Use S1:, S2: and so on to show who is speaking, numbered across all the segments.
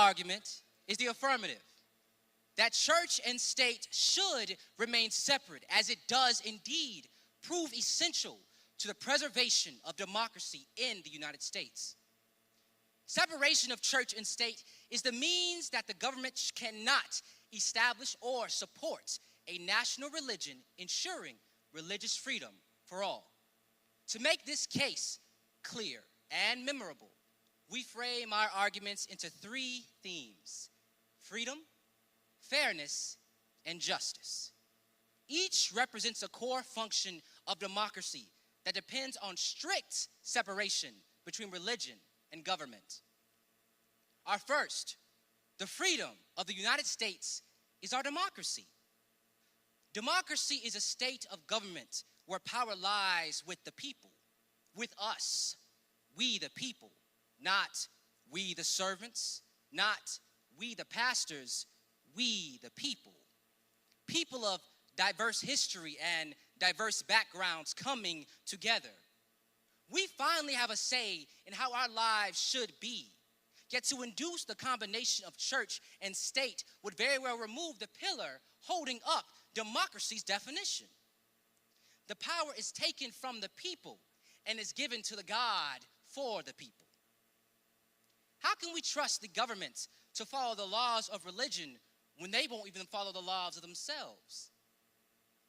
S1: argument is the affirmative, that church and state should remain separate, as it does indeed prove essential to the preservation of democracy in the United States. Separation of church and state is the means that the government cannot establish or support a national religion, ensuring religious freedom for all. To make this case clear and memorable, we frame our arguments into three themes: freedom, fairness, and justice. Each represents a core function of democracy that depends on strict separation between religion and government. Our first, the freedom of the United States, is our democracy. Democracy is a state of government where power lies with the people, with us, we the people, not we the servants, not we the pastors, we the people. People of diverse history and diverse backgrounds coming together. We finally have a say in how our lives should be. Yet to induce the combination of church and state would very well remove the pillar holding up democracy's definition. The power is taken from the people and is given to the God for the people. How can we trust the government to follow the laws of religion when they won't even follow the laws of themselves?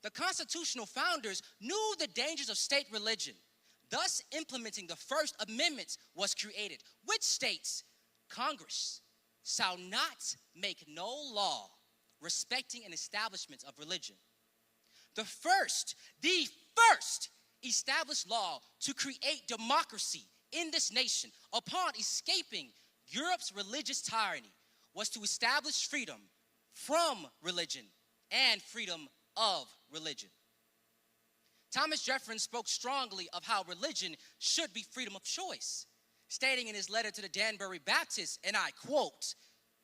S1: The constitutional founders knew the dangers of state religion. Thus, implementing the First Amendment was created, which states, Congress shall not make no law respecting an establishment of religion. The first established law to create democracy in this nation upon escaping Europe's religious tyranny was to establish freedom from religion and freedom of religion. Thomas Jefferson spoke strongly of how religion should be freedom of choice, stating in his letter to the Danbury Baptists, and I quote,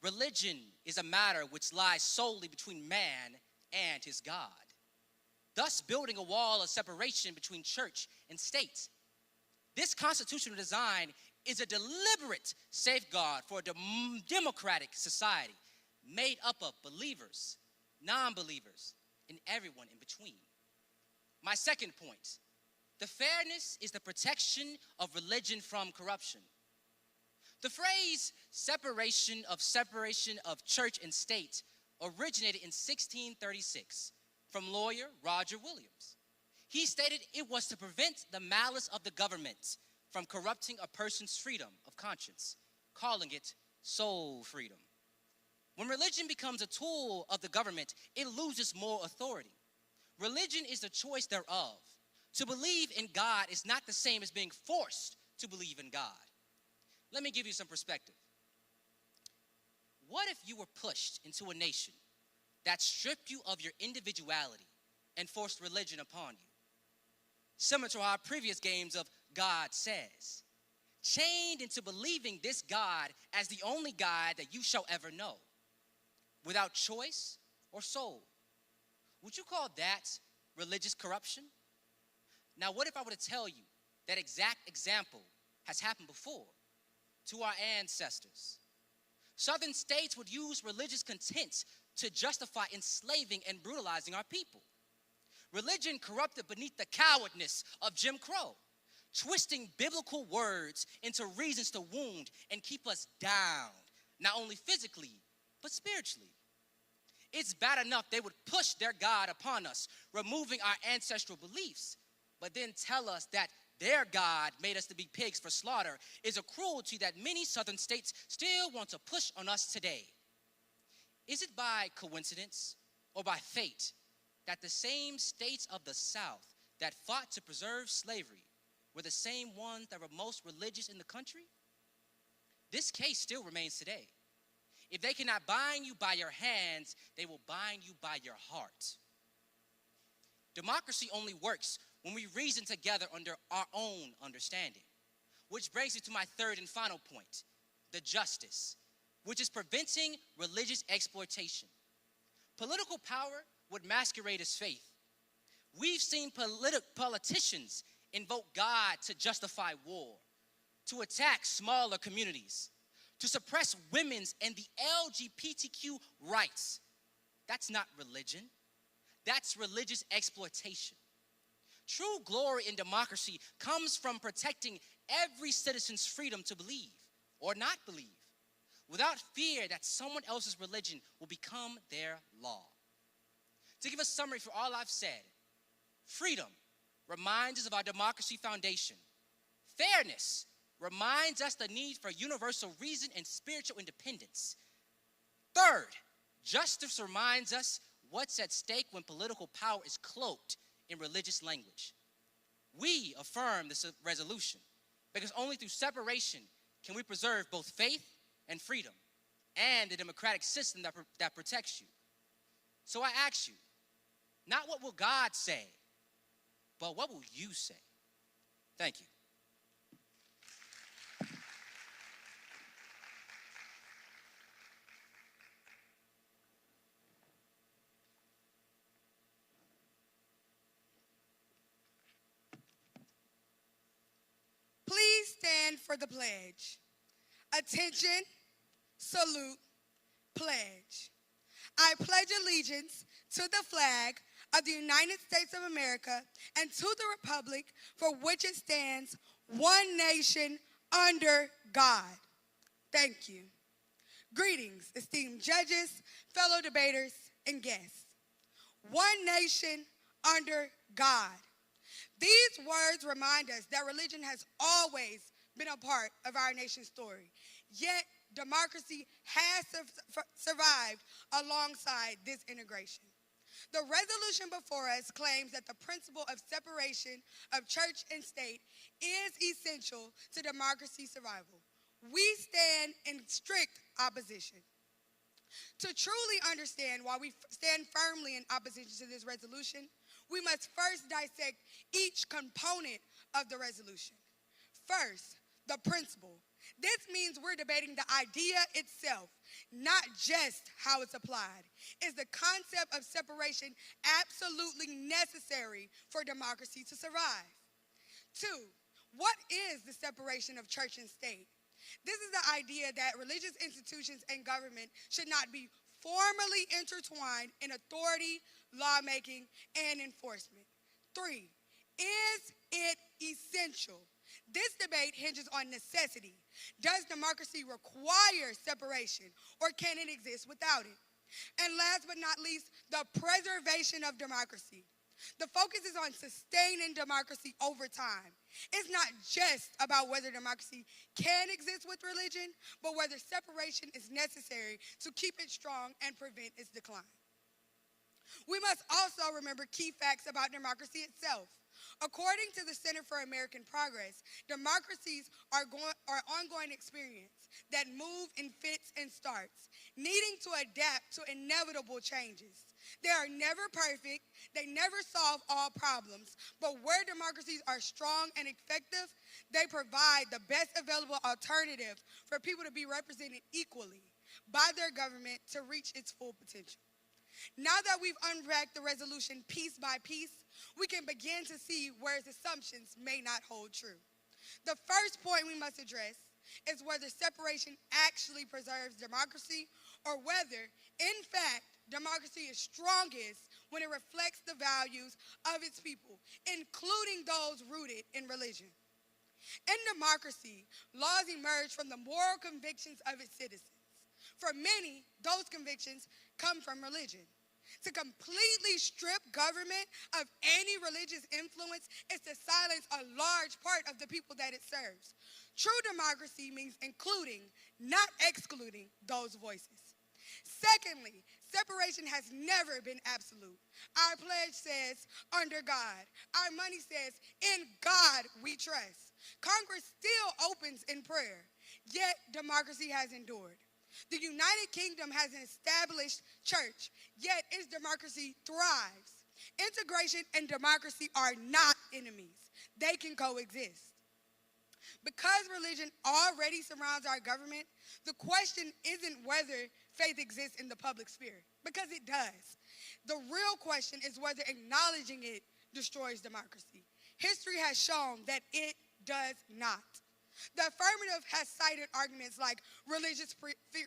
S1: "Religion is a matter which lies solely between man and his God," thus building a wall of separation between church and state. This constitutional design is a deliberate safeguard for a democratic society made up of believers, non-believers, and everyone in between. My second point, the fairness is the protection of religion from corruption. The phrase separation of church and state originated in 1636 from lawyer Roger Williams. He stated it was to prevent the malice of the government from corrupting a person's freedom of conscience, calling it soul freedom. When religion becomes a tool of the government, it loses moral authority. Religion is the choice thereof. To believe in God is not the same as being forced to believe in God. Let me give you some perspective. What if you were pushed into a nation that stripped you of your individuality and forced religion upon you? Similar to our previous games of God Says. Chained into believing this God as the only God that you shall ever know, without choice or soul. Would you call that religious corruption? Now, what if I were to tell you that exact example has happened before to our ancestors? Southern states would use religious content to justify enslaving and brutalizing our people. Religion corrupted beneath the cowardness of Jim Crow, twisting biblical words into reasons to wound and keep us down, not only physically, but spiritually. It's bad enough they would push their God upon us, removing our ancestral beliefs, but then tell us that their God made us to be pigs for slaughter is a cruelty that many southern states still want to push on us today. Is it by coincidence or by fate that the same states of the South that fought to preserve slavery were the same ones that were most religious in the country? This case still remains today. If they cannot bind you by your hands, they will bind you by your heart. Democracy only works when we reason together under our own understanding. Which brings me to my third and final point, the justice, which is preventing religious exploitation. Political power would masquerade as faith. We've seen politicians invoke God to justify war, to attack smaller communities, to suppress women's and the LGBTQ rights. That's not religion. That's religious exploitation. True glory in democracy comes from protecting every citizen's freedom to believe or not believe, without fear that someone else's religion will become their law. To give a summary for all I've said, freedom reminds us of our democracy foundation. Fairness reminds us the need for universal reason and spiritual independence. Third, justice reminds us what's at stake when political power is cloaked in religious language. We affirm this resolution because only through separation can we preserve both faith and freedom and the democratic system that protects you. So I ask you, not what will God say, but what will you say? Thank you.
S2: Please stand for the pledge. Attention, salute, pledge. I pledge allegiance to the flag of the United States of America and to the republic for which it stands, one nation under God. Thank you. Greetings, esteemed judges, fellow debaters, and guests. One nation under God. These words remind us that religion has always been a part of our nation's story. Yet, democracy has survived alongside this integration. The resolution before us claims that the principle of separation of church and state is essential to democracy's survival. We stand in strict opposition. To truly understand why we stand firmly in opposition to this resolution, we must first dissect each component of the resolution. First, the principle. This means we're debating the idea itself, not just how it's applied. Is the concept of separation absolutely necessary for democracy to survive? Two, what is the separation of church and state? This is the idea that religious institutions and government should not be formally intertwined in authority, lawmaking, and enforcement. Three, is it essential? This debate hinges on necessity. Does democracy require separation, or can it exist without it? And last but not least, the preservation of democracy. The focus is on sustaining democracy over time. It's not just about whether democracy can exist with religion, but whether separation is necessary to keep it strong and prevent its decline. We must also remember key facts about democracy itself. According to the Center for American Progress, democracies are ongoing experience that move in fits and starts, needing to adapt to inevitable changes. They are never perfect, they never solve all problems, but where democracies are strong and effective, they provide the best available alternative for people to be represented equally by their government to reach its full potential. Now that we've unpacked the resolution piece by piece, we can begin to see where its assumptions may not hold true. The first point we must address is whether separation actually preserves democracy, or whether, in fact, democracy is strongest when it reflects the values of its people, including those rooted in religion. In democracy, laws emerge from the moral convictions of its citizens. For many, those convictions come from religion. To completely strip government of any religious influence is to silence a large part of the people that it serves. True democracy means including, not excluding, those voices. Secondly, separation has never been absolute. Our pledge says, under God. Our money says, in God we trust. Congress still opens in prayer, yet democracy has endured. The United Kingdom has an established church, yet its democracy thrives. Integration and democracy are not enemies. They can coexist. Because religion already surrounds our government, the question isn't whether faith exists in the public sphere, because it does. The real question is whether acknowledging it destroys democracy. History has shown that it does not. The affirmative has cited arguments like religious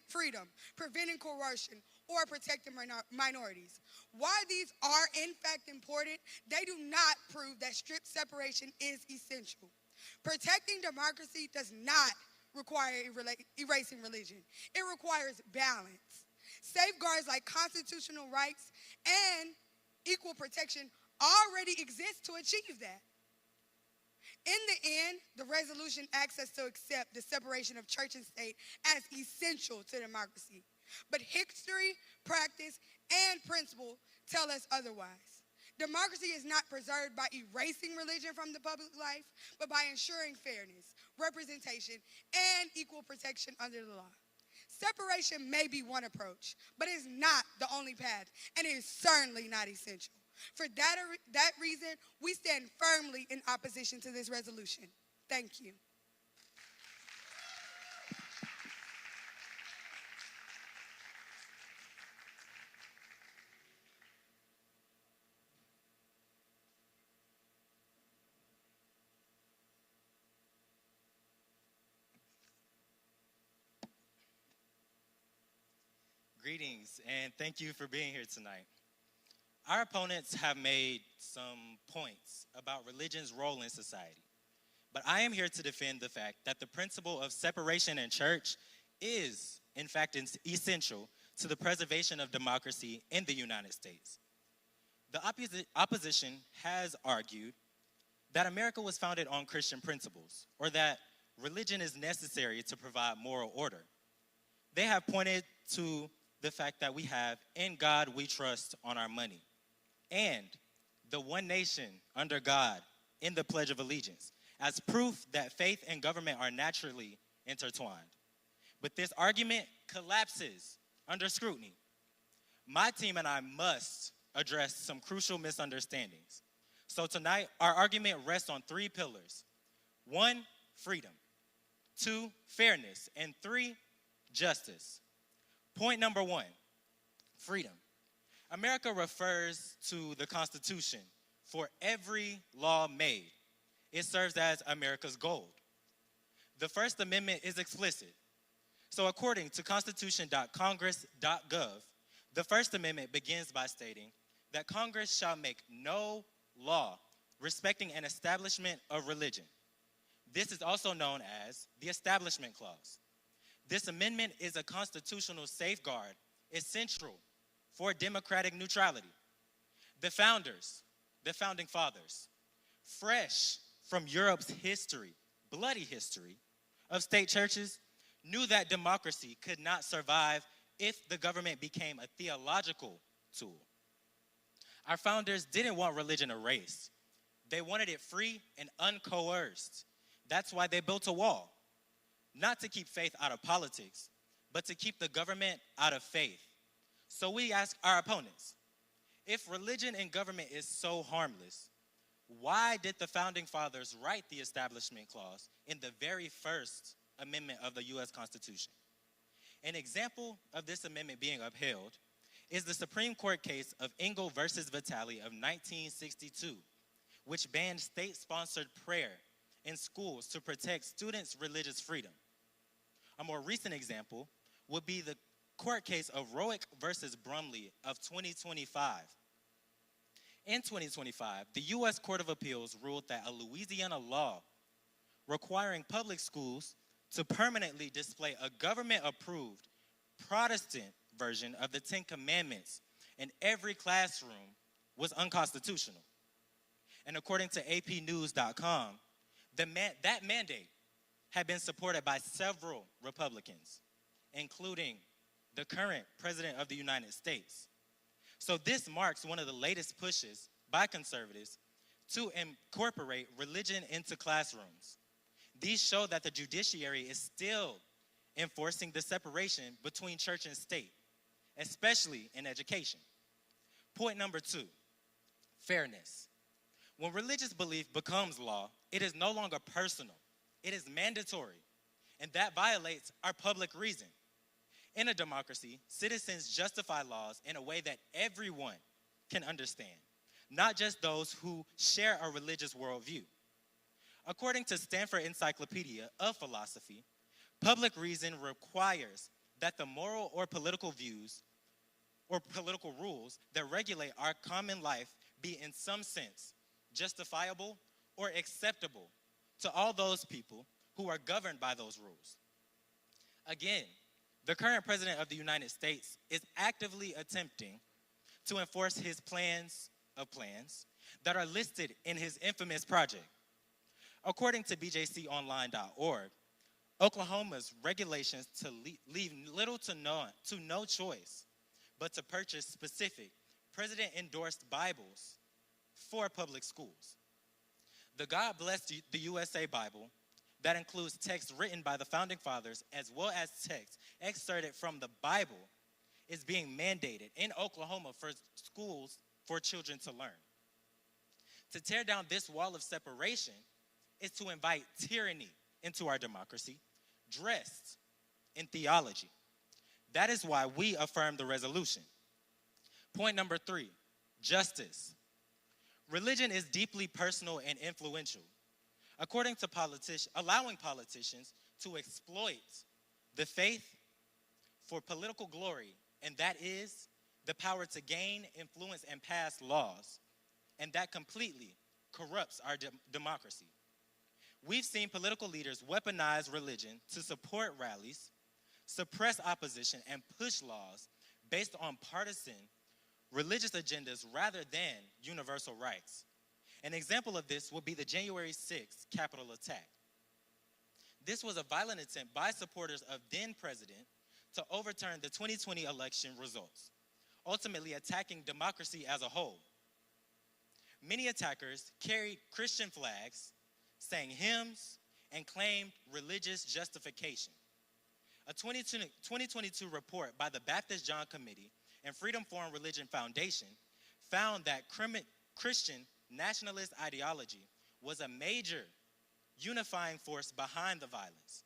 S2: freedom, preventing coercion, or protecting minorities. While these are in fact important, they do not prove that strict separation is essential. Protecting democracy does not require erasing religion. It requires balance. Safeguards like constitutional rights and equal protection already exist to achieve that. In the end, the resolution asks us to accept the separation of church and state as essential to democracy. But history, practice, and principle tell us otherwise. Democracy is not preserved by erasing religion from the public life, but by ensuring fairness, representation, and equal protection under the law. Separation may be one approach, but it's not the only path, and it is certainly not essential. For that reason, we stand firmly in opposition to this resolution. Thank you.
S3: Greetings, and thank you for being here tonight. Our opponents have made some points about religion's role in society, but I am here to defend the fact that the principle of separation in church is, in fact, essential to the preservation of democracy in the United States. The opposition has argued that America was founded on Christian principles, or that religion is necessary to provide moral order. They have pointed to the fact that we have "In God We Trust" on our money, and the one nation under God in the Pledge of Allegiance as proof that faith and government are naturally intertwined. But this argument collapses under scrutiny. My team and I must address some crucial misunderstandings. So tonight, our argument rests on 3 pillars. 1, freedom. 2, fairness. And 3, justice. Point number 1, freedom. America refers to the Constitution for every law made. It serves as America's gold. The First Amendment is explicit. So according to constitution.congress.gov, the First Amendment begins by stating that Congress shall make no law respecting an establishment of religion. This is also known as the Establishment Clause. This amendment is a constitutional safeguard essential for democratic neutrality. The founders, the founding fathers, fresh from Europe's history, bloody history, of state churches, knew that democracy could not survive if the government became a theological tool. Our founders didn't want religion erased. They wanted it free and uncoerced. That's why they built a wall. Not to keep faith out of politics, but to keep the government out of faith. So we ask our opponents, if religion and government is so harmless, why did the founding fathers write the Establishment Clause in the very first amendment of the U.S. Constitution? An example of this amendment being upheld is the Supreme Court case of Engel versus Vitale of 1962, which banned state-sponsored prayer in schools to protect students' religious freedom. A more recent example would be the court case of Roick versus Brumley of 2025. In 2025, the U.S. Court of Appeals ruled that a Louisiana law requiring public schools to permanently display a government-approved Protestant version of the Ten Commandments in every classroom was unconstitutional. And according to APnews.com, that mandate had been supported by several Republicans, including the current President of the United States. So this marks one of the latest pushes by conservatives to incorporate religion into classrooms. These show that the judiciary is still enforcing the separation between church and state, especially in education. Point number 2, fairness. When religious belief becomes law, it is no longer personal. It is mandatory, and that violates our public reason. In a democracy, citizens justify laws in a way that everyone can understand, not just those who share a religious worldview. According to Stanford Encyclopedia of Philosophy, public reason requires that the moral or political views or political rules that regulate our common life be in some sense justifiable or acceptable to all those people who are governed by those rules. Again, the current president of the United States is actively attempting to enforce his plans of plans that are listed in his infamous project. According to bjconline.org, Oklahoma's regulations to leave little to no choice but to purchase specific president-endorsed Bibles for public schools. The God Bless the USA Bible that includes text written by the Founding Fathers as well as text excerpted from the Bible is being mandated in Oklahoma for schools for children to learn. To tear down this wall of separation is to invite tyranny into our democracy, dressed in theology. That is why we affirm the resolution. Point number 3, justice. Religion is deeply personal and influential. According to allowing politicians to exploit the faith for political glory, and that is the power to gain, influence, and pass laws, and that completely corrupts our democracy. We've seen political leaders weaponize religion to support rallies, suppress opposition, and push laws based on partisan religious agendas rather than universal rights. An example of this would be the January 6th Capitol attack. This was a violent attempt by supporters of then-president to overturn the 2020 election results, ultimately attacking democracy as a whole. Many attackers carried Christian flags, sang hymns, and claimed religious justification. A 2022 report by the Baptist John Committee and Freedom Forum Religion Foundation found that Christian nationalist ideology was a major unifying force behind the violence,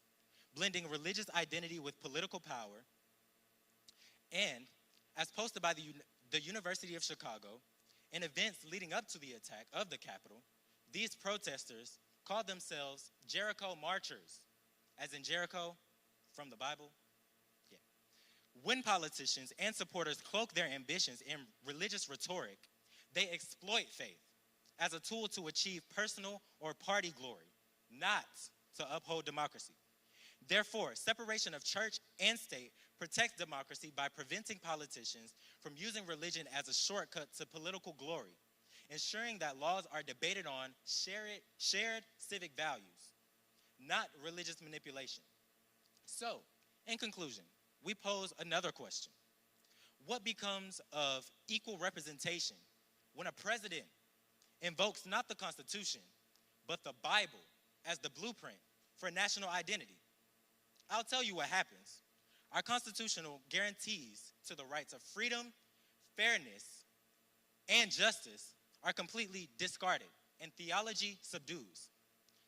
S3: blending religious identity with political power. And as posted by the University of Chicago, in events leading up to the attack of the Capitol, these protesters called themselves Jericho Marchers, as in Jericho from the Bible. Yeah. When politicians and supporters cloak their ambitions in religious rhetoric, they exploit faith as a tool to achieve personal or party glory, not to uphold democracy. Therefore, separation of church and state protects democracy by preventing politicians from using religion as a shortcut to political glory, ensuring that laws are debated on shared civic values, not religious manipulation. So, in conclusion, we pose another question. What becomes of equal representation when a president invokes not the Constitution, but the Bible as the blueprint for national identity? I'll tell you what happens. Our constitutional guarantees to the rights of freedom, fairness, and justice are completely discarded, and theology subdues.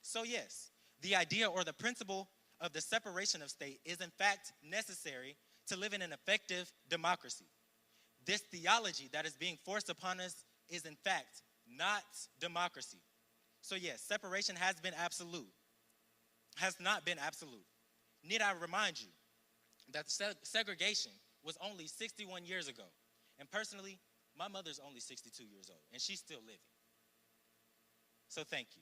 S3: So yes, the idea or the principle of the separation of state is in fact necessary to live in an effective democracy. This theology that is being forced upon us is in fact not democracy. So yes, separation has not been absolute. Need I remind you that segregation was only 61 years ago. And personally, my mother's only 62 years old, and she's still living. So thank you.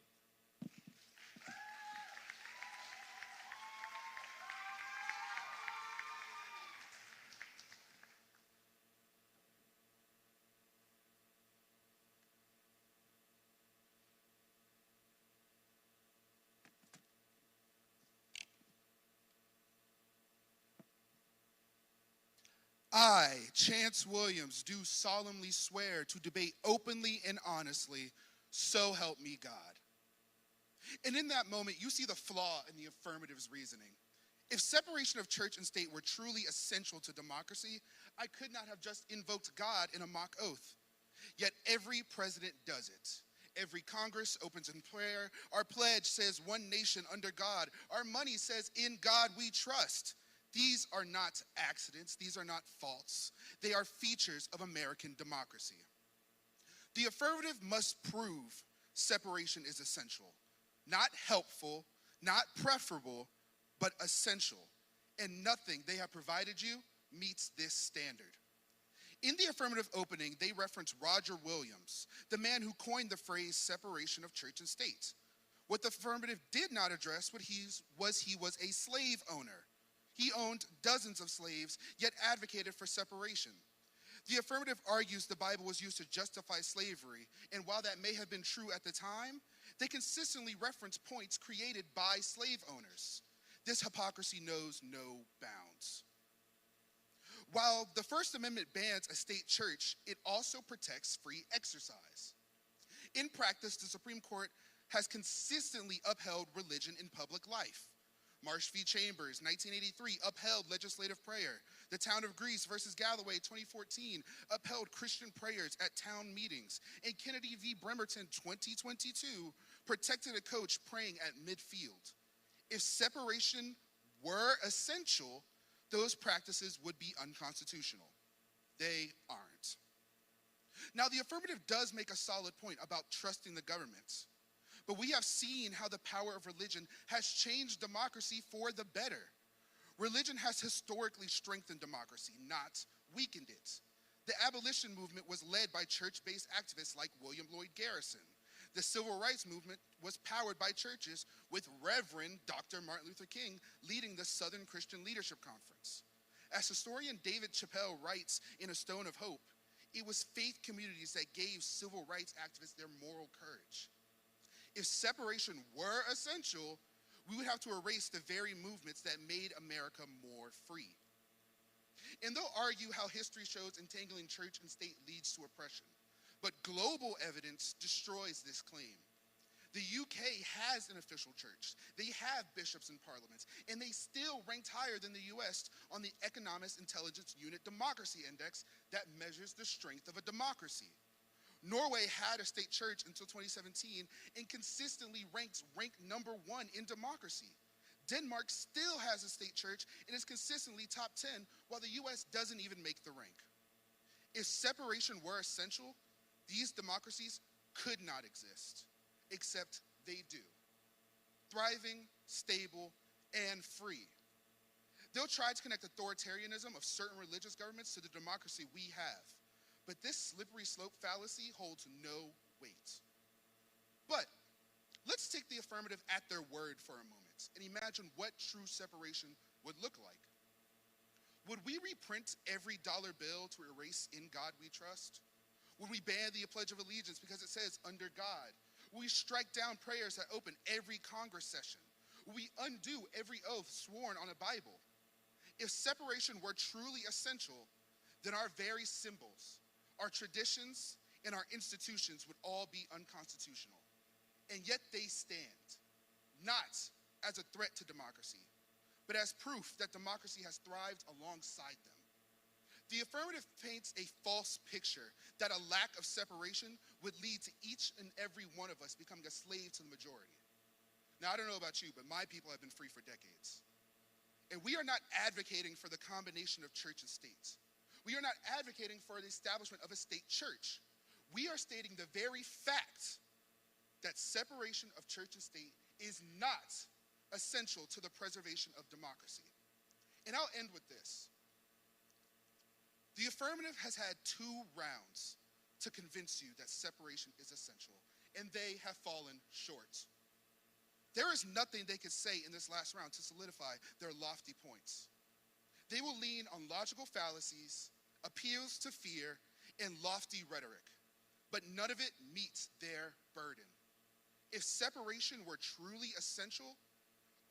S4: I, Chance Williams, do solemnly swear to debate openly and honestly, so help me God. And in that moment, you see the flaw in the affirmative's reasoning. If separation of church and state were truly essential to democracy, I could not have just invoked God in a mock oath. Yet every president does it. Every Congress opens in prayer. Our pledge says one nation under God. Our money says in God we trust. These are not accidents. These are not faults. They are features of American democracy. The affirmative must prove separation is essential. not helpful, not preferable, but essential. And nothing they have provided you meets this standard. In the affirmative opening, they reference Roger Williams, the man who coined the phrase separation of church and state. What the affirmative did not address he was a slave owner. He owned dozens of slaves, yet advocated for separation. The affirmative argues the Bible was used to justify slavery, and while that may have been true at the time, they consistently reference points created by slave owners. This hypocrisy knows no bounds. While the First Amendment bans a state church, it also protects free exercise. In practice, the Supreme Court has consistently upheld religion in public life. Marsh v. Chambers, 1983, upheld legislative prayer. The Town of Greece versus Galloway, 2014, upheld Christian prayers at town meetings. And Kennedy v. Bremerton, 2022, protected a coach praying at midfield. If separation were essential, those practices would be unconstitutional. They aren't. Now, the affirmative does make a solid point about trusting the government. But we have seen how the power of religion has changed democracy for the better. Religion has historically strengthened democracy, not weakened it. The abolition movement was led by church-based activists like William Lloyd Garrison. The civil rights movement was powered by churches, with Reverend Dr. Martin Luther King leading the Southern Christian Leadership Conference. As historian David Chappelle writes in A Stone of Hope, it was faith communities that gave civil rights activists their moral courage. If separation were essential, we would have to erase the very movements that made America more free. And they'll argue how history shows entangling church and state leads to oppression. But global evidence destroys this claim. The UK has an official church. They have bishops and parliaments, and they still ranked higher than the US on the Economist Intelligence Unit Democracy Index that measures the strength of a democracy. Norway had a state church until 2017 and consistently ranked number 1 in democracy. Denmark still has a state church and is consistently top 10, while the US doesn't even make the rank. If separation were essential, these democracies could not exist, except they do. Thriving, stable, and free. They'll try to connect authoritarianism of certain religious governments to the democracy we have. But this slippery slope fallacy holds no weight. But let's take the affirmative at their word for a moment and imagine what true separation would look like. Would we reprint every dollar bill to erase "In God We Trust"? Would we ban the Pledge of Allegiance because it says "Under God"? Would we strike down prayers that open every Congress session? Would we undo every oath sworn on a Bible? If separation were truly essential, then our very symbols, our traditions, and our institutions would all be unconstitutional. And yet they stand, not as a threat to democracy, but as proof that democracy has thrived alongside them. The affirmative paints a false picture that a lack of separation would lead to each and every one of us becoming a slave to the majority. Now, I don't know about you, but my people have been free for decades. And we are not advocating for the combination of church and state. We are not advocating for the establishment of a state church. We are stating the very fact that separation of church and state is not essential to the preservation of democracy. And I'll end with this. The affirmative has had 2 rounds to convince you that separation is essential, and they have fallen short. There is nothing they could say in this last round to solidify their lofty points. They will lean on logical fallacies, appeals to fear, and lofty rhetoric, but none of it meets their burden. If separation were truly essential,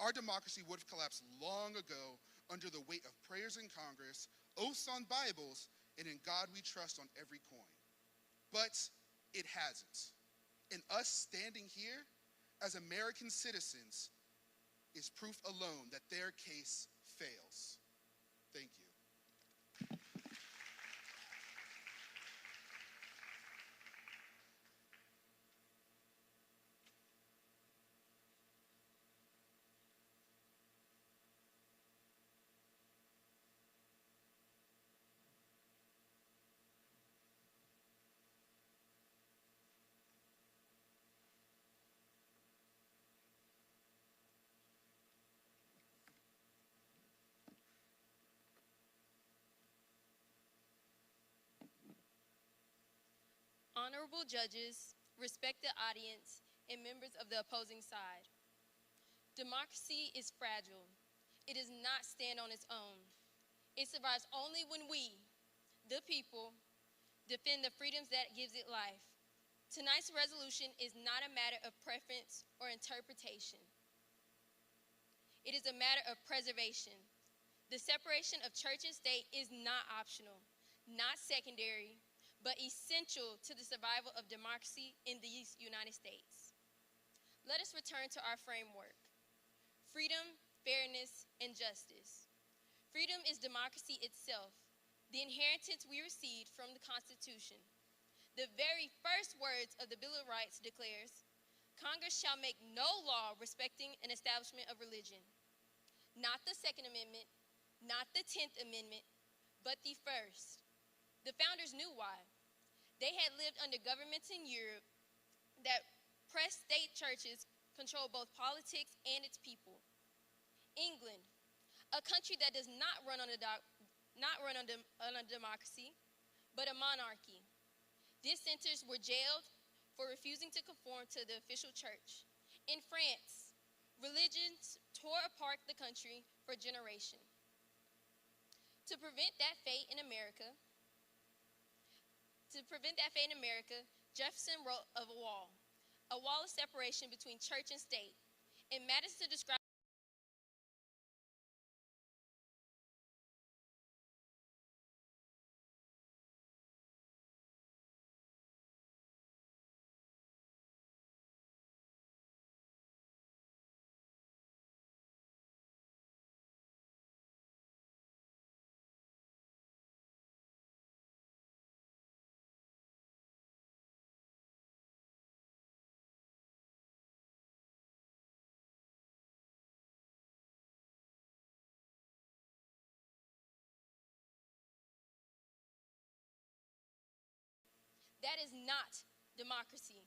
S4: our democracy would have collapsed long ago under the weight of prayers in Congress, oaths on Bibles, and "In God We Trust" on every coin. But it hasn't. And us standing here as American citizens is proof alone that their case fails. Thank you.
S5: honorable judges, respected audience, and members of the opposing side. Democracy is fragile. It does not stand on its own. It survives only when we, the people, defend the freedoms that gives it life. Tonight's resolution is not a matter of preference or interpretation. It is a matter of preservation. The separation of church and state is not optional, not secondary, but essential to the survival of democracy in these United States. Let us return to our framework. Freedom, fairness, and justice. Freedom is democracy itself, the inheritance we received from the Constitution. The very first words of the Bill of Rights declares, Congress shall make no law respecting an establishment of religion. Not the Second Amendment, not the 10th Amendment, but the first. The founders knew why. They had lived under governments in Europe that pressed state churches control both politics and its people. England, a country that does not run on a democracy, but a monarchy. Dissenters were jailed for refusing to conform to the official church. In France, religions tore apart the country for generations. To prevent that fate in America, Jefferson wrote of a wall of separation between church and state. It matters to describe that is not democracy.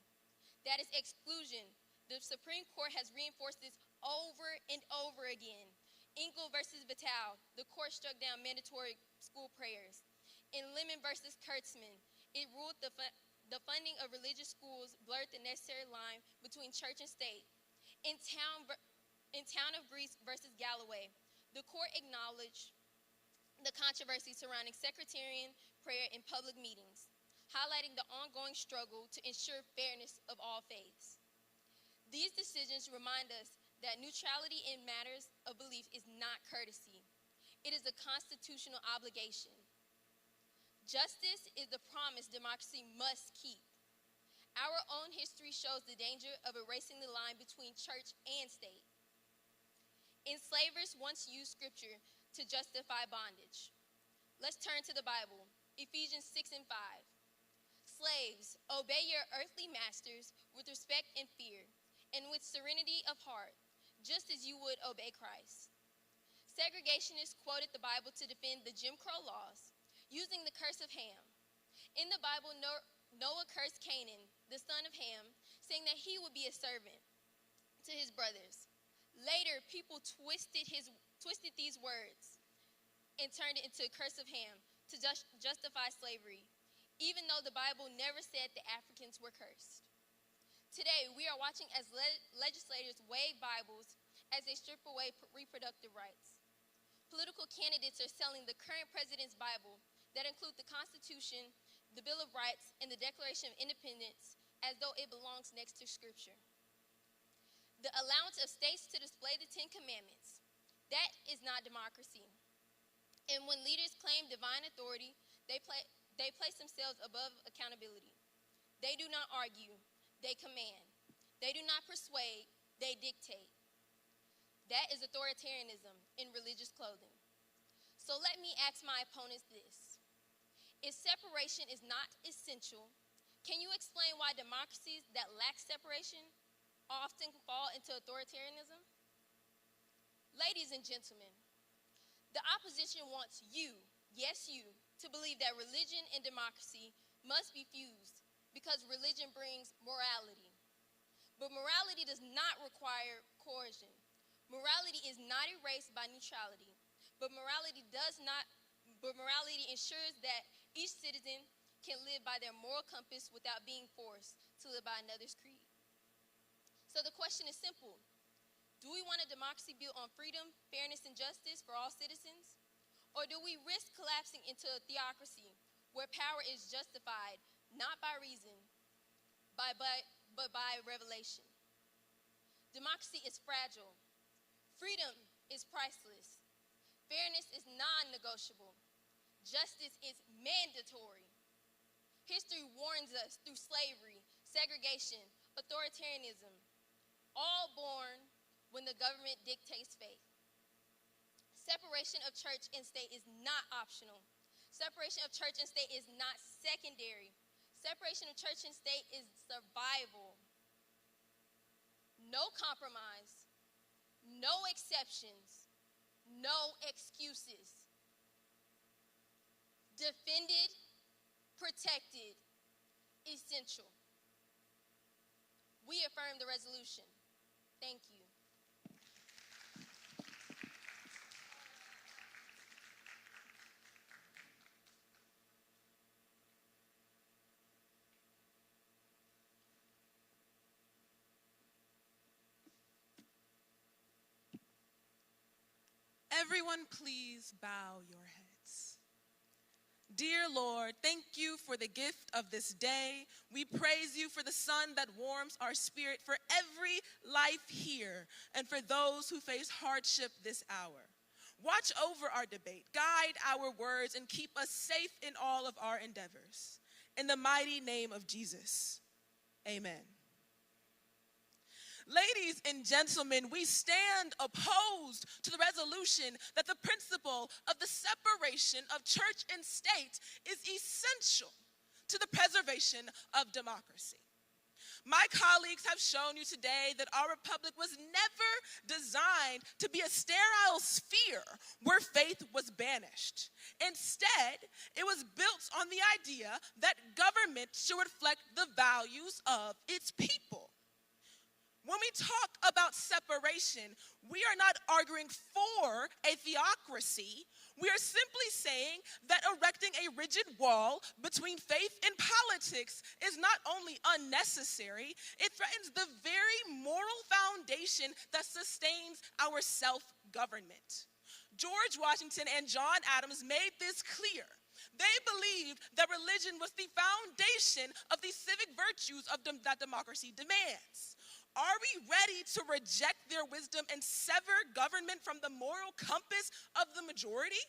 S5: That is exclusion. The Supreme Court has reinforced this over and over again. Engel versus Vitale, the court struck down mandatory school prayers. In Lemon versus Kurtzman, it ruled the funding of religious schools blurred the necessary line between church and state. In Town of Greece versus Galloway, the court acknowledged the controversy surrounding sectarian prayer in public meetings, highlighting the ongoing struggle to ensure fairness of all faiths. These decisions remind us that neutrality in matters of belief is not courtesy. It is a constitutional obligation. Justice is the promise democracy must keep. Our own history shows the danger of erasing the line between church and state. Enslavers once used scripture to justify bondage. Let's turn to the Bible, Ephesians 6 and 5. Slaves, obey your earthly masters with respect and fear, and with serenity of heart, just as you would obey Christ. Segregationists quoted the Bible to defend the Jim Crow laws, using the curse of Ham. In the Bible, Noah cursed Canaan, the son of Ham, saying that he would be a servant to his brothers. Later, people twisted these words and turned it into a curse of Ham to justify slavery, even though the Bible never said the Africans were cursed. Today, we are watching as legislators waive Bibles as they strip away reproductive rights. Political candidates are selling the current president's Bible that include the Constitution, the Bill of Rights, and the Declaration of Independence as though it belongs next to Scripture. The allowance of states to display the Ten Commandments, that is not democracy. And when leaders claim divine authority, they place themselves above accountability. They do not argue, they command. They do not persuade, they dictate. That is authoritarianism in religious clothing. So let me ask my opponents this. If separation is not essential, can you explain why democracies that lack separation often fall into authoritarianism? Ladies and gentlemen, the opposition wants you, yes you, to believe that religion and democracy must be fused because religion brings morality. But morality does not require coercion. Morality is not erased by neutrality, but morality ensures that each citizen can live by their moral compass without being forced to live by another's creed. So the question is simple. Do we want a democracy built on freedom, fairness, and justice for all citizens? Or do we risk collapsing into a theocracy where power is justified not by reason, but by revelation? Democracy is fragile. Freedom is priceless. Fairness is non-negotiable. Justice is mandatory. History warns us through slavery, segregation, authoritarianism, all born when the government dictates fate. Separation of church and state is not optional. Separation of church and state is not secondary. Separation of church and state is survival. No compromise, no exceptions, no excuses. Defended, protected, essential. We affirm the resolution. Thank you.
S6: Everyone, please bow your heads. Dear Lord, thank you for the gift of this day. We praise you for the sun that warms our spirit, for every life here, and for those who face hardship this hour. Watch over our debate, guide our words, and keep us safe in all of our endeavors. In the mighty name of Jesus, amen. Ladies and gentlemen, we stand opposed to the resolution that the principle of the separation of church and state is essential to the preservation of democracy. My colleagues have shown you today that our republic was never designed to be a sterile sphere where faith was banished. Instead, it was built on the idea that government should reflect the values of its people. When we talk about separation, we are not arguing for a theocracy. We are simply saying that erecting a rigid wall between faith and politics is not only unnecessary, it threatens the very moral foundation that sustains our self-government. George Washington and John Adams made this clear. They believed that religion was the foundation of the civic virtues that democracy demands. Are we ready to reject their wisdom and sever government from the moral compass of the majority?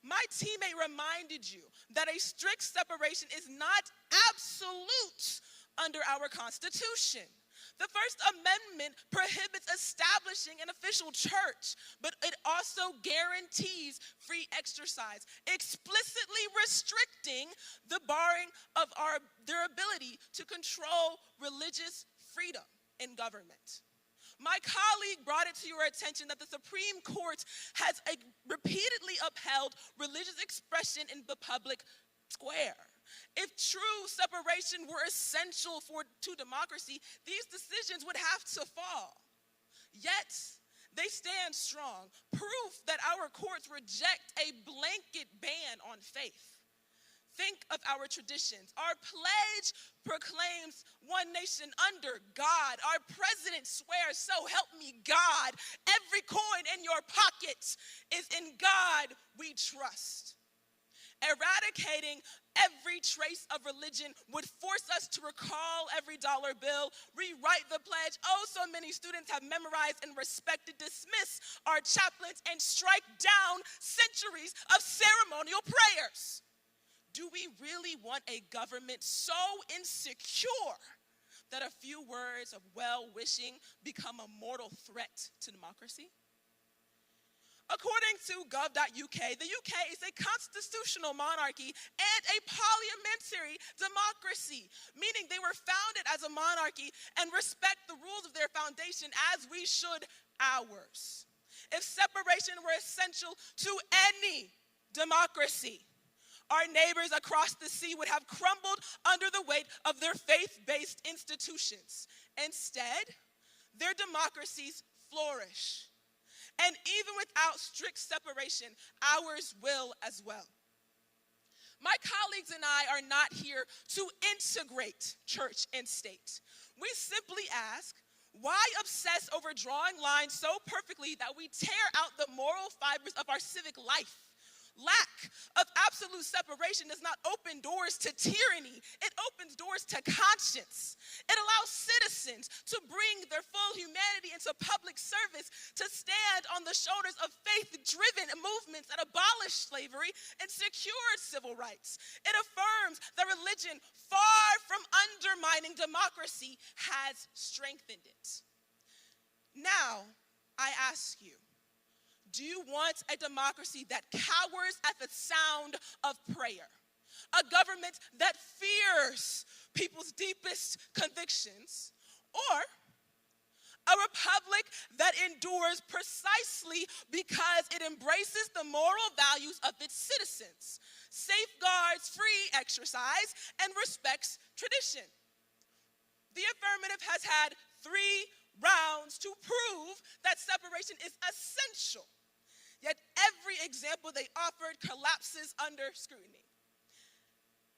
S6: My teammate reminded you that a strict separation is not absolute under our Constitution. The First Amendment prohibits establishing an official church, but it also guarantees free exercise, explicitly restricting the barring of their ability to control religious freedom in government. My colleague brought it to your attention that the Supreme Court has repeatedly upheld religious expression in the public square. If true separation were essential to democracy, these decisions would have to fall. Yet, they stand strong, proof that our courts reject a blanket ban on faith. Think of our traditions. Our pledge proclaims one nation under God. Our president swears, so help me God. Every coin in your pocket is in God we trust. Eradicating every trace of religion would force us to recall every dollar bill, rewrite the pledge. Oh, so many students have memorized and respected, dismiss our chaplains, and strike down centuries of ceremonial prayers. Do we really want a government so insecure that a few words of well-wishing become a mortal threat to democracy? According to gov.uk, the UK is a constitutional monarchy and a parliamentary democracy, meaning they were founded as a monarchy and respect the rules of their foundation as we should ours. If separation were essential to any democracy, our neighbors across the sea would have crumbled under the weight of their faith-based institutions. Instead, their democracies flourish. And even without strict separation, ours will as well. My colleagues and I are not here to integrate church and state. We simply ask, why obsess over drawing lines so perfectly that we tear out the moral fibers of our civic life? Lack of absolute separation does not open doors to tyranny. It opens doors to conscience. It allows citizens to bring their full humanity into public service, to stand on the shoulders of faith-driven movements that abolish slavery and secured civil rights. It affirms that religion, far from undermining democracy, has strengthened it. Now, I ask you, do you want a democracy that cowers at the sound of prayer? A government that fears people's deepest convictions? Or a republic that endures precisely because it embraces the moral values of its citizens, safeguards free exercise, and respects tradition? The affirmative has had 3 rounds to prove that separation is essential. Yet every example they offered collapses under scrutiny.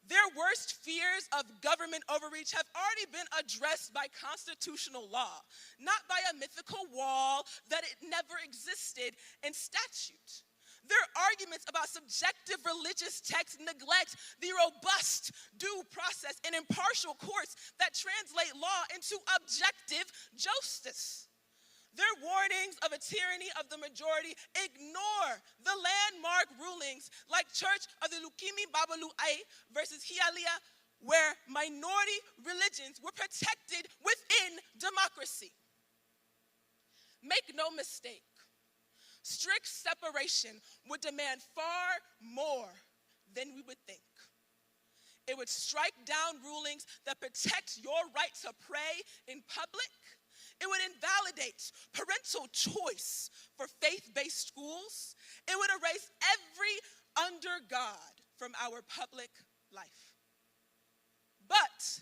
S6: Their worst fears of government overreach have already been addressed by constitutional law, not by a mythical wall that it never existed in statute. Their arguments about subjective religious texts neglect the robust due process and impartial courts that translate law into objective justice. Their warnings of a tyranny of the majority ignore the landmark rulings like Church of the Lukimi Babalu Ai versus Hialeah, where minority religions were protected within democracy. Make no mistake, strict separation would demand far more than we would think. It would strike down rulings that protect your right to pray in public. It would invalidate parental choice for faith-based schools. It would erase every under God from our public life. But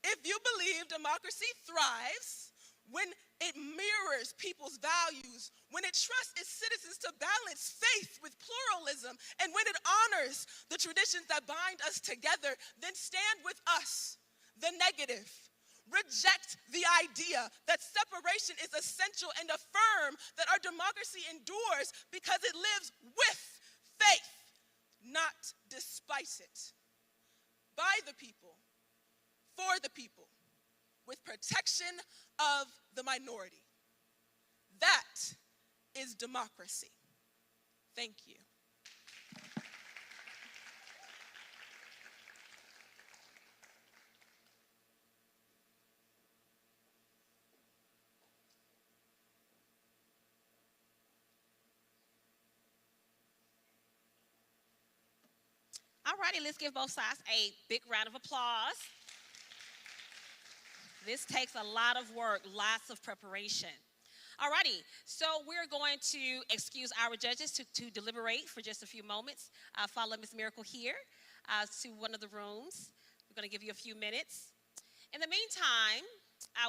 S6: if you believe democracy thrives when it mirrors people's values, when it trusts its citizens to balance faith with pluralism, and when it honors the traditions that bind us together, then stand with us, the negative. Reject the idea that separation is essential and affirm that our democracy endures because it lives with faith, not despite it. By the people, for the people, with protection of the minority. That is democracy. Thank you.
S7: All righty, let's give both sides a big round of applause. This takes a lot of work, lots of preparation. All righty, so we're going to excuse our judges to deliberate for just a few moments. Follow Ms. Miracle here to one of the rooms. We're going to give you a few minutes. In the meantime,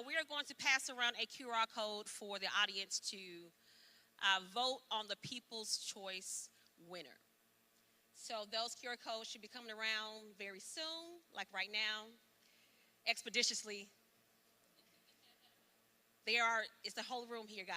S7: we are going to pass around a QR code for the audience to vote on the People's Choice winner. So those QR codes should be coming around very soon, like right now, expeditiously. It's the whole room here, guys.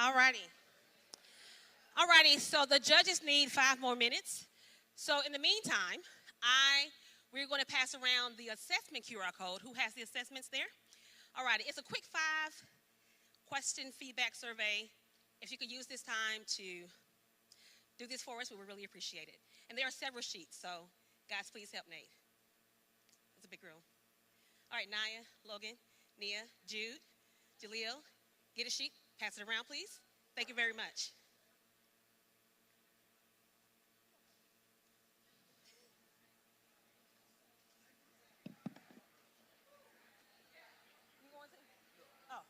S7: All righty. All righty, so the judges need 5 more minutes. So in the meantime, we're going to pass around the assessment QR code. Who has the assessments there? All righty, it's a quick 5-question feedback survey. If you could use this time to do this for us, we would really appreciate it. And there are several sheets, so guys, please help Nate. It's a big room. All right, Naya, Logan, Nia, Jude, Jaleel, get a sheet, pass it around, please. Thank you very much. Oh.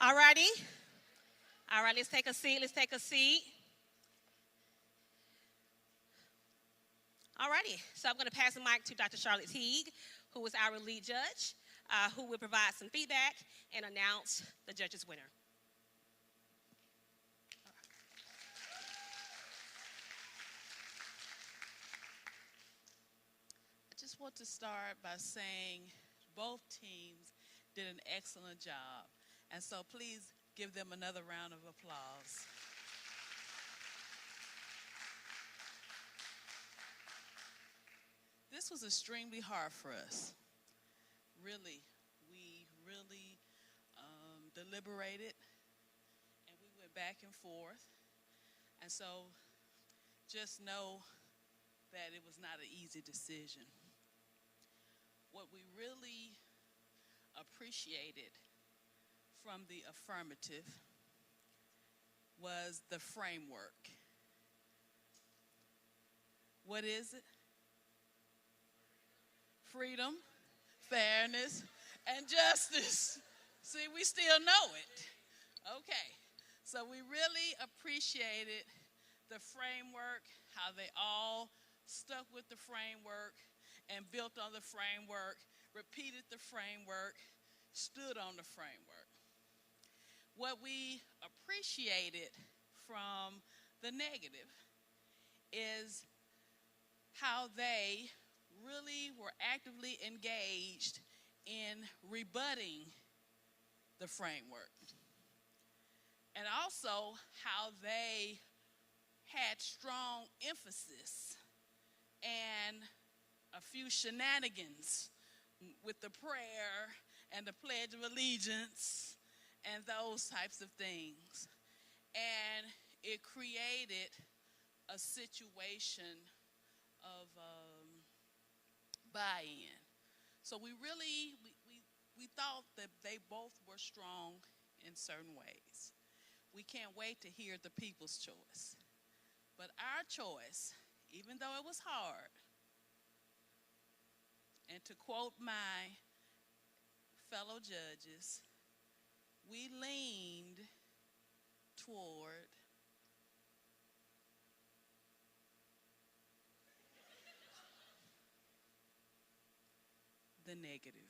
S7: All righty. All right, let's take a seat. Let's take a seat. All righty. So I'm going to pass the mic to Dr. Charlotte Teague, who is our lead judge, who will provide some feedback and announce the judge's winner.
S8: I just want to start by saying both teams did an excellent job. And so please give them another round of applause. This was extremely hard for us. Really, we really deliberated, and we went back and forth. And so just know that it was not an easy decision. What we really appreciated from the affirmative was the framework. What is it? Freedom, fairness, and justice. See, we still know it. Okay, so we really appreciated the framework, how they all stuck with the framework and built on the framework, repeated the framework, stood on the framework. What we appreciated from the negative is how they really were actively engaged in rebutting the framework. And also how they had strong emphasis and a few shenanigans with the prayer and the Pledge of Allegiance and those types of things. And it created a situation of buy-in. So we thought that they both were strong in certain ways. We can't wait to hear the people's choice. But our choice, even though it was hard, and to quote my fellow judges, we leaned toward the negative.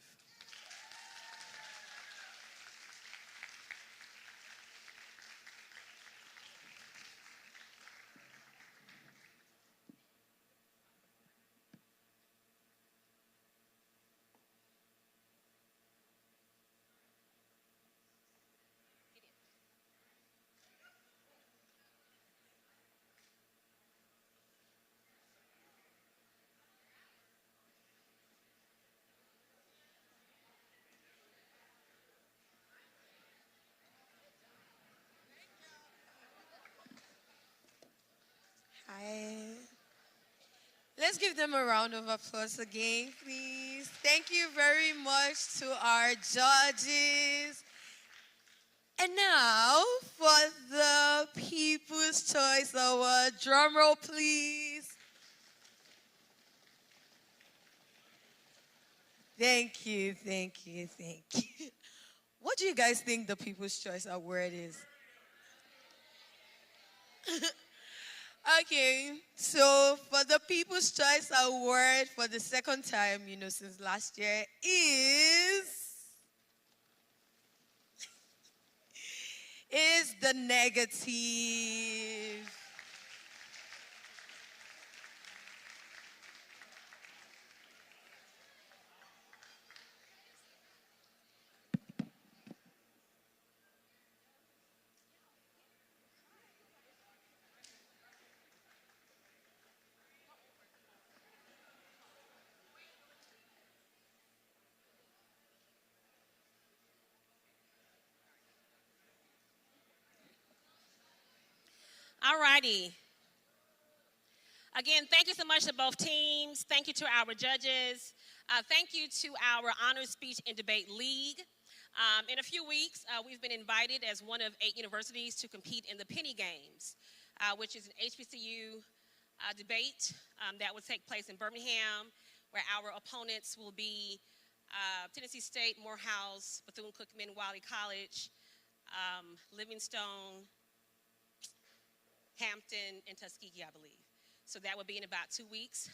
S2: Hi. Let's give them a round of applause again, please. Thank you very much to our judges. And now for the People's Choice Award. Drum roll, please. Thank you, thank you, thank you. What do you guys think the People's Choice Award is? Okay, so for the People's Choice Award for the second time, since last year is the negative.
S7: All righty. Again, thank you so much to both teams. Thank you to our judges. Thank you to our Honor Speech and Debate League. In a few weeks, we've been invited as one of 8 universities to compete in the Penny Games, which is an HBCU debate that will take place in Birmingham, where our opponents will be Tennessee State, Morehouse, Bethune-Cookman, Wiley College, Livingstone, Hampton, and Tuskegee, I believe. So that will be in about 2 weeks.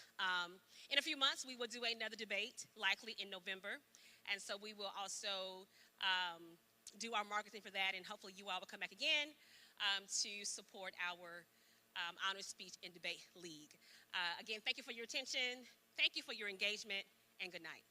S7: In a few months, we will do another debate, likely in November. And so we will also do our marketing for that, and hopefully you all will come back again to support our Honor Speech and Debate League. Again, thank you for your attention. Thank you for your engagement, and good night.